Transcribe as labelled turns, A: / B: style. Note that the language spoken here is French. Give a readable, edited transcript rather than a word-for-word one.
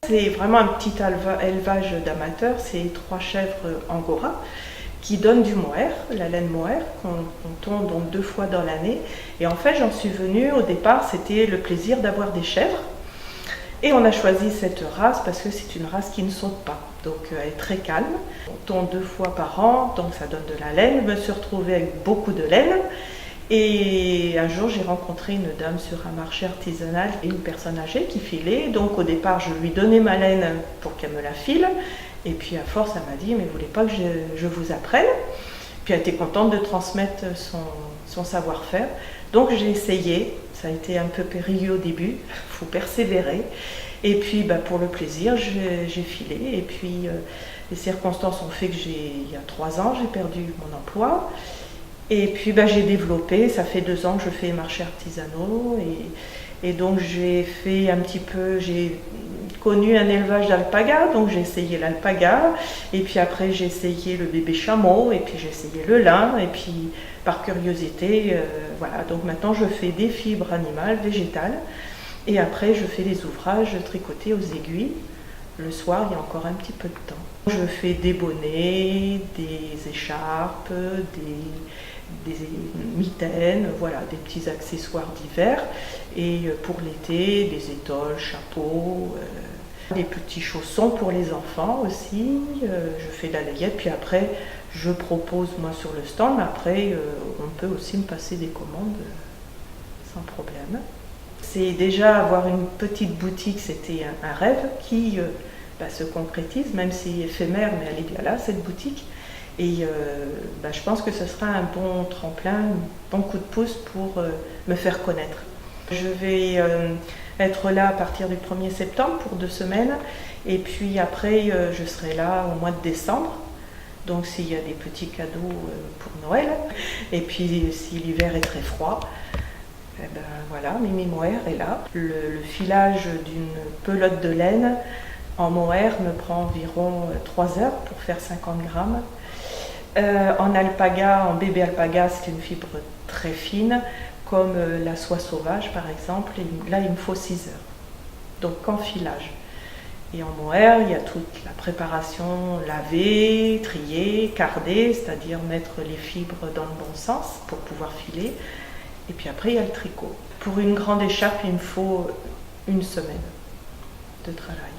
A: C'est vraiment un petit élevage d'amateurs, c'est 3 chèvres angora qui donnent du mohair, la laine mohair, qu'on tond donc 2 fois dans l'année. Et en fait, j'en suis venue, au départ, c'était le plaisir d'avoir des chèvres. Et on a choisi cette race parce que c'est une race qui ne saute pas, donc elle est très calme. On tond 2 fois par an, donc ça donne de la laine. Je me suis retrouvée avec beaucoup de laine. Et un jour, j'ai rencontré une dame sur un marché artisanal et une personne âgée qui filait. Donc au départ, je lui donnais ma laine pour qu'elle me la file. Et puis à force, elle m'a dit, mais vous voulez pas que je vous apprenne? Puis elle était contente de transmettre son savoir-faire. Donc j'ai essayé. Ça a été un peu périlleux au début, il faut persévérer. Et puis pour le plaisir, j'ai filé. Et puis les circonstances ont fait que il y a 3 ans, j'ai perdu mon emploi. Et puis j'ai développé, ça fait 2 ans que je fais les marchés artisanaux. Et donc j'ai fait un petit peu, j'ai connu un élevage d'alpaga, donc j'ai essayé l'alpaga. Et puis après j'ai essayé le bébé chameau, et puis j'ai essayé le lin. Et puis par curiosité, voilà. Donc maintenant je fais des fibres animales, végétales. Et après je fais des ouvrages tricotés aux aiguilles. Le soir, il y a encore un petit peu de temps. Je fais des bonnets, des écharpes, des mitaines, voilà, des petits accessoires d'hiver. Et pour l'été, des étoles, chapeaux, des petits chaussons pour les enfants aussi. Je fais de la layette, puis après, je propose moi sur le stand. Mais après, on peut aussi me passer des commandes sans problème. C'est déjà avoir une petite boutique, c'était un rêve qui se concrétise, même si éphémère, mais elle est bien là, cette boutique. Et je pense que ce sera un bon tremplin, un bon coup de pouce pour me faire connaître. Je vais être là à partir du 1er septembre pour 2 semaines. Et puis après, je serai là au mois de décembre. Donc s'il y a des petits cadeaux pour Noël. Et puis si l'hiver est très froid, voilà, Mimi Mohair est là. Le filage d'une pelote de laine en mohair me prend environ 3 heures pour faire 50 grammes. En alpaga, en bébé alpaga, c'est une fibre très fine, comme la soie sauvage par exemple. Et là, il me faut 6 heures. Donc qu'en filage. Et en mohair, il y a toute la préparation, laver, trier, carder, c'est-à-dire mettre les fibres dans le bon sens pour pouvoir filer. Et puis après, il y a le tricot. Pour une grande écharpe, il me faut 1 semaine de travail.